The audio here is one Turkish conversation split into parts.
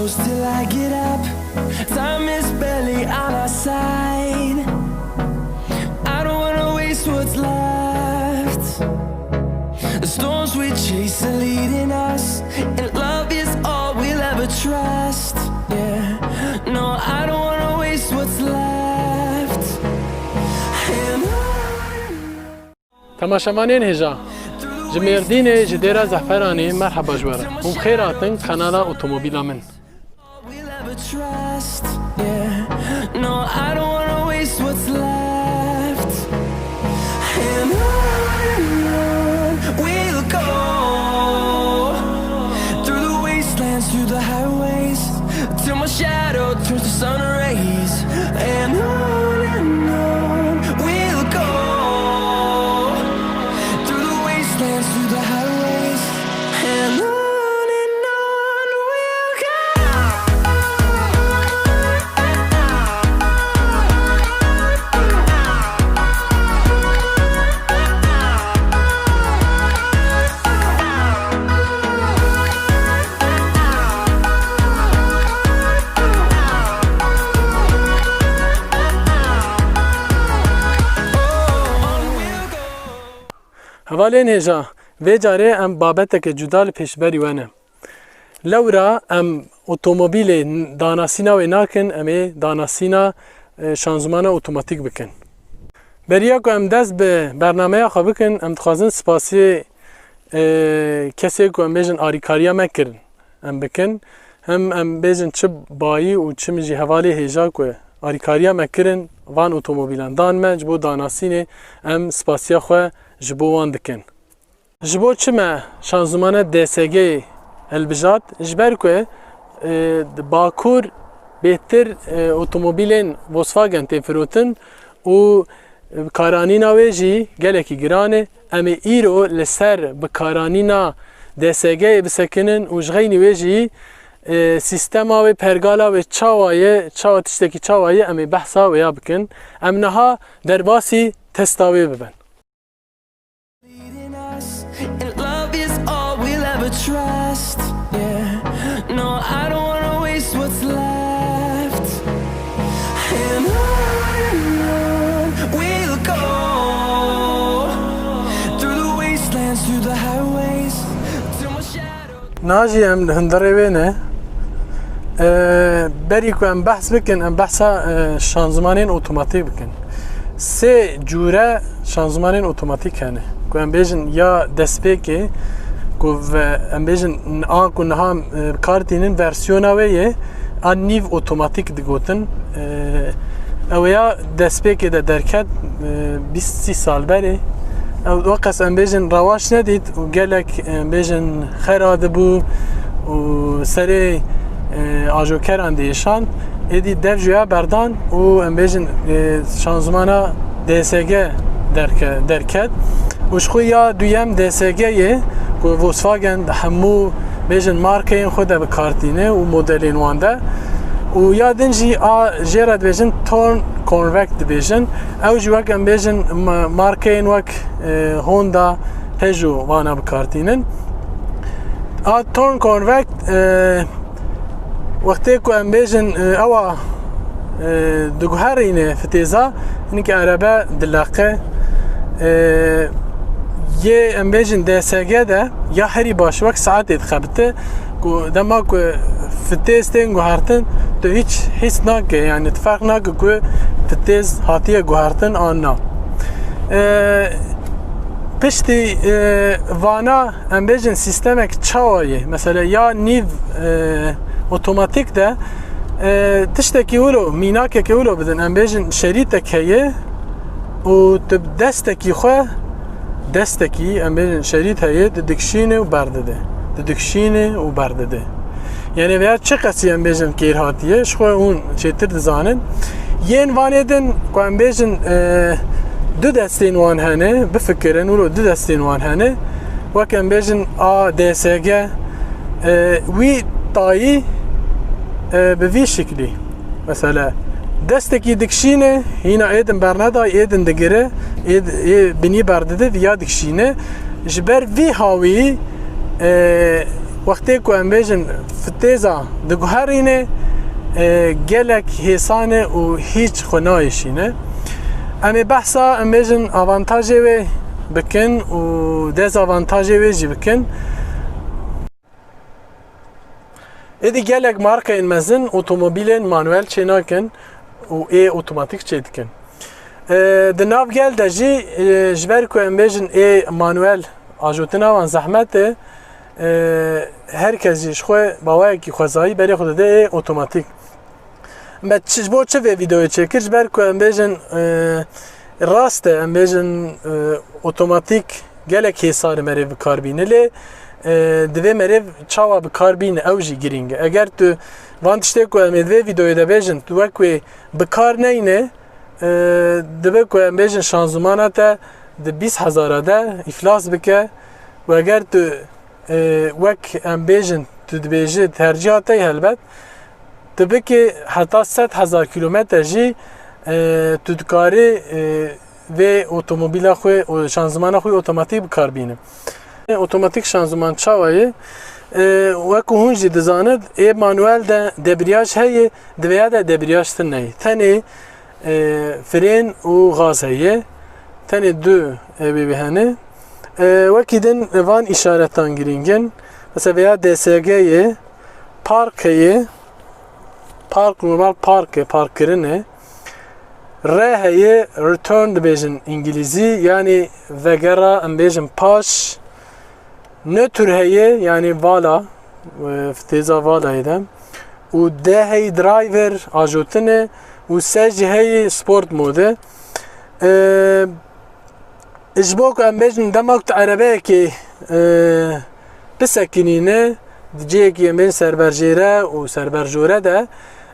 close till I get up. Time is barely on our side. I don't wanna waste what's left. The storms we chase are leading us, and love is all we'll ever trust. Yeah, no, I don't wanna waste what's left. And تماشاوانین هجا جمردین جدیرا زعفرانی مرحبا جوارا هم خیراتن کانالا اتومبیلا من we'll ever trust. Yeah, no, I don't wanna waste what's left. And on we'll go, through the wastelands, through the highways, till my shadow turns to sun rays. And on we'll go, through the wastelands, through the highways, and on we'll go. هوالین هجا و جاره ام بابت که جدال پیشبری ونه لورا ام اتومبیل داناسینا و ناکن امی داناسینا شانزمان اتوماتیک بکن بریا که ام دست به برنامه خواه بکن ام تخوازن سپاسی کسی که ام بیجن آریکاریا مکرن ام بکن ام بیجن چه بایی و چه مجی هوالی هجا که آریکاریا مکرن وان اتومبیلان دان مج بو داناسینه ام سپاسیا خواه جبو وان دکن جبو چما شانزمان DSG البجات جبر که باکور بهتر اتومبیلین Volkswagen تفروتن و کارانینا ویجی گلکی گرانه اما ایرو لسر بکارانینا DSG بسکنن و جغینی ویجی سیستما و پرگالا و چاوا تشتکی چاوایه اما بحثا و یا بکن امنها در باسی تستاوی ببن And love is all we'll ever trust. Yeah, no, I don't wanna waste what's left. And on we'll go, through the wastelands, through the highways, till my shadow. ناجی ام هندره وینه بری که ام بحث بکن ام بحثا شانزمانین اتوماتیک بکن سه جوره شانزمانین اتوماتیک هنه که ام بیجن یا دستپیکی که ام بیجن آن هم کارتینن ورسیون اویه آن نیو اتوماتیک دگوتن او یا دستپیکی ده درکت 20 سال بری او وقت ام بیجن رواش ندید و گلک ام بیجن خیراده بو و سری آجوکران دیشان ایدی در جویا بردان و ام بیجن شانزمانا DSG درکت وشخو یا دویم DSG یه که Volkswagen همو بیجن مارکین خود به کارتینه و مدلین وانده و یا دنجی جیرد بیجن تورن کنوکت بیجن او جوک ام بیجن مارکین وک هوندا پژو وانا به کارتینن تورن کنوکت وقتی که ام بیجن اوا دگوهرینه فتیزا اینکه عربه دلاقه یه ام بیجن DSG ده یا هری باش وقت ساعت خبته که دما که فتیزتین گوهرتن تو هیچ حس نکه یعنی اتفاق نکه که فتیز هاتیه گوهرتن آن نا پشتی وانا ام بیجن سیستمک چاویه مثلا یا نیو اتوماتیک ده تشتکی ولو میناکه که ولو بدن ام بیجن شریطه کهیه و تب دستکی خواه دستکی ام بیجن شریط هیه دکشینه و برده دکشینه و برده یعنی ویا چه قسی ام بیجن کیر هاتیه شخواه اون چیتر دزانن یین واندن که ام بیجن دو دستین وان هنه بفکرن ولو دو دستین وان هنه وک ام بیجن DSG وی تایی به وی شکلی مثلا دستکی دکشینه هینا ایدن برنده ایدن دگره بینی برده یا دکشینه جبر وی هاوی وقتی که ام بیجن فتیزا دگوهرینه gelek hesane u hiç xunayişine. Emi bahsa em bejin avantajı ve bikin u dezavantajı ve jî bikin. Edi gelek marka inmezin otomobilin manuel çenakin u otomatik çedikin. Di nav gel de jî ji ber ku em bejin manuel ajotina wan zehmete herkes jî ji xwe bawayekî xwezayî berê xwe dide otomatik. Me bo çi vê videoyê çêkir ji ber ku em bêjin rast e em bêjin otomatik gelek hêsarê merêv bikarbîne lê divê merêv çawa bikarbîne ew jî girîng e. Eger tu van tiştê ku em ê vê videoyê de bêjin tu wek wê bikar neyne dibe ku em bêjin şanzımana te di 20,000 de iflas bike û eger tu wek em bêjin tu dibêjî tercîha te helbet tabii ki hatta 100,000 kilometre jî tu dikarî vê otomobîla xwe û şanzımana xwe otomatik bikarbîne. Otomatik şanzıman çawayê wekû hûn jî dizanid manuel de debriyaj heye divêya de debriyaj tin neyê. Tenê frên û gaz heye. Tenê du evê hene. Wekî din van işaretan girîngin. Mesela veya DSG'ye park heye. Park normal park kirine. R heye return dibêjin İngilîzî yani vegera em bêjin paş. Nötr heye yani vala têza valayê de. û D heye driver ajotine û S jî heye sport mode. Ji bo ku em bêjin demak tu erebeyekê bisekînîne ciyekî em bêjin serberjêre û serberjore de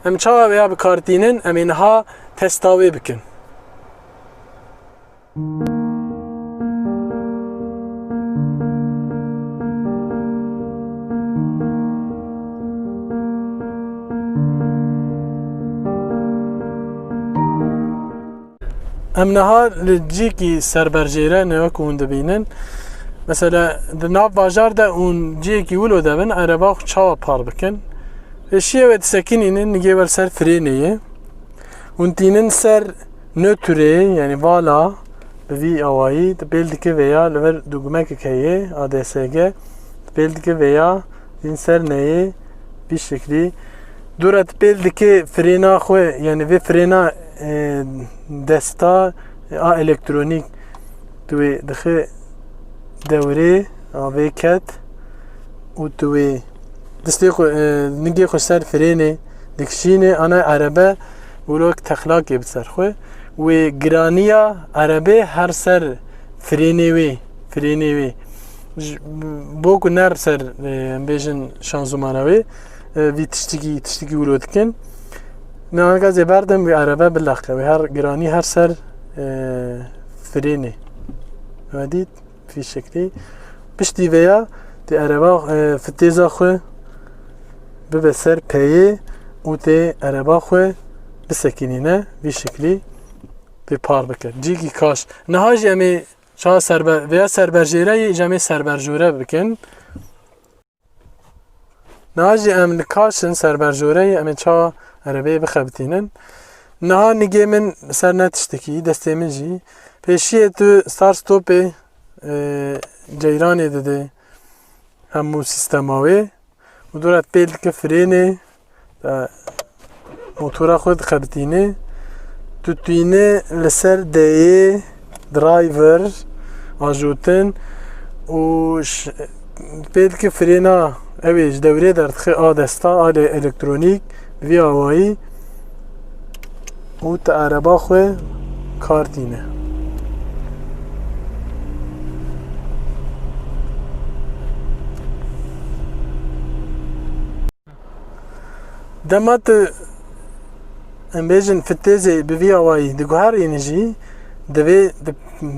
em çawa veya bikartînin em ê niha testa wê bikin. Em niha li ciyekî serberjêre ne wek hûn dibînin. Mesela di nav bajar de hûn ciyekî wilo dibin ereba xwe çawa par bikin. Şiyê disekînînin nigê wer ser frênê hûn tînin ser nötrê yani vala bi vî awayî dibêl dike veya li ver dugmekek heye ADSG dibêl dike veya tîn ser neyê vî şeklî dûra dibêl dike frêna xwe yani vê frêna desta a elektronik tu wê dixe dewrê avê ket û tu wê destê xwe nigê xwe ser frênê dikişîne ana erebe wek texlakê bi ser xwe wê giraniya erebê her ser frênê wê bo ku ner ser em bêjin şanzımana wê vî tiştikî wilo dikin ne gazê berdim wê erebe bileqe wê her giranî her ser frênê vedît vî şeklî piştî veya di ereba fitêza xwe bibe ser peyê û tê ereba xwe bisekînîne vî şeklî vê par bike. Cîkî kaş. Niha jî em ê çawa veya serberjêreyê jî em ê serberjore bikin. Niha jî em li kaşin serberjoreyê em ê çawa erebeyê bixebitînin. Niha nigê min ser ne tiştekî destê min jî pêşiyê tu start stopê ceyranê dide hemû sîstema wê û dûra pêl dike frênê motora xwe dixebitîne tu tîne li ser D'yê driver ajotin û pêl dike frêna ew ê ji dewrê derdixe a desta a elektronîk vî awayî û tu ereba xwe kar tîne. Dema tu em bêjin fitêzê bi vî awayî diguherîne jî divê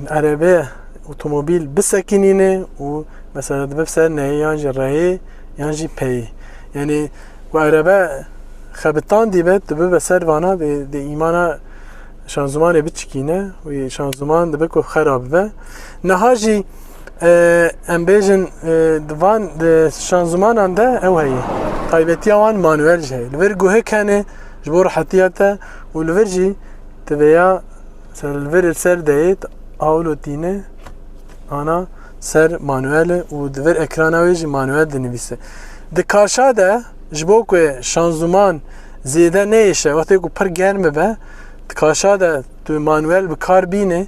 erebe otomobîl bisekînîne û mesela dibe ser neyê yan jî reyê yan jî peyê yani ku erebe xebitan dibe dibe ser vana de îmana şanzımanê biçikîne wê şanzıman dibe ku xerab bibe. Niha jî em bêjin divan şanzımanan de ew heye. Taybetiya wan manuel jî heye. Li vir guhek hene ji bo rihetiya te û li vir jî divêya li vir ser deyê awlotîne ana ser manuel û di vir ekrana wê jî manuel dinivîse. Di karşa de ji bo ku şanzıman zêde neyêşe wextê ku pir germ bibe di karşa de tu manuel bi kar bîne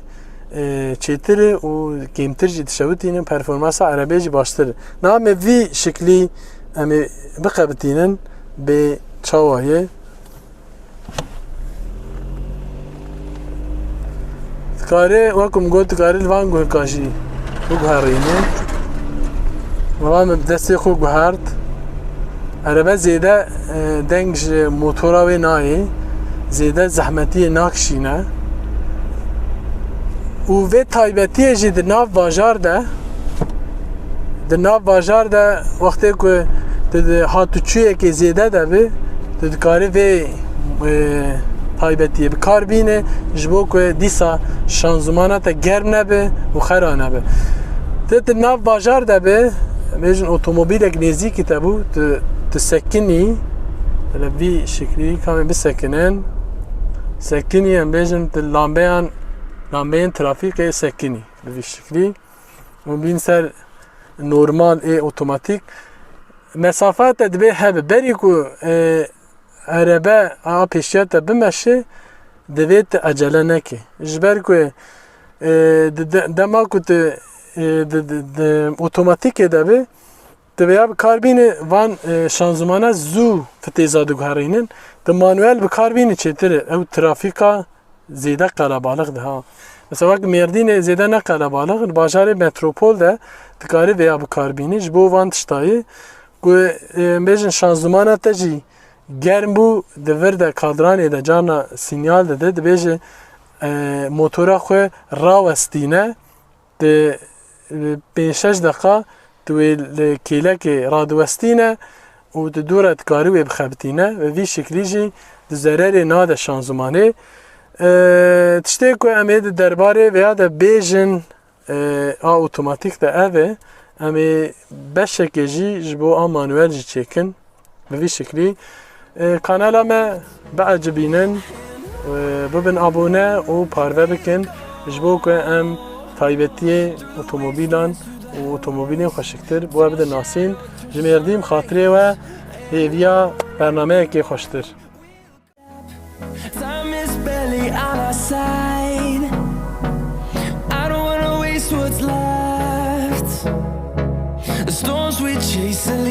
çêtir û kêmtir jî dişewitînin performansa erebê jî baştir. Na me vî şeklî em ê biqebitînin bê çawa ye. Dikarê wekum got dikarî li van guhekan jî biguherîne. Wan me bi destê xwe guhert. Erebe zêde deng ji motora wê nayê. Zêde zehmetiyê nakişîne. û vê taybetiyê jî di nav bajar de wextê ku tu di hatûçûyekê zêde de bî tu dikarî vê taybetiyê bi kar bînî ji bo ku dîsa şanzımana te germ nebe û xera nebe. Tu di nav bajar de bî bêjin otomobîlek nêzîkî te bû tu sekinî li vî şeklî kamê bisekinin sekinî em bêjin tu lambeyên trafîkê sekinî bi vî şeklî û bîn ser normal ê otomatik mesafa te dibe hebe berî ku erebe a pêşiya te bimeşe divê tu ecele nekê ji ber ku dema ku tu otomatikê de bî divêya bi kar bînî van şanzımana zû fitêza diguherînin di manuel bi kar bînî çêtir e ew trafîka zêde qelebalix diha. Mesela wek Mêrdînê zêde ne qelebalix li bajarê metropol de dikarî vêya bi kar bînî ji bo van tiştayê ku bêjin şanzımana te jî germ bû di vir de kadranê de carna sinyal dide dibêje motora xwe rawestîne di 5-6 deqa tu wê li kêlekê radiwestîne û di dûra dikarî wê bixebitîne ve vî şeklî jî di zererê nade şanzımanê. Tiştê ku em ê di derbarê veya de bêjin a otomatik de ev e em ê beşekê jî ji bo a manuel jî çêkin bi vî şeklî. Kanala me beecibînin bibin abone û parve bikin ji bo ku em taybetiyê otomobîlan û otomobîlên xweşiktir bo bidin nasîn ji Mêrdîn xatirê we hêviya bernameyekê xweştir. Time is barely on our side. I don't wanna waste what's left. The storms we chase are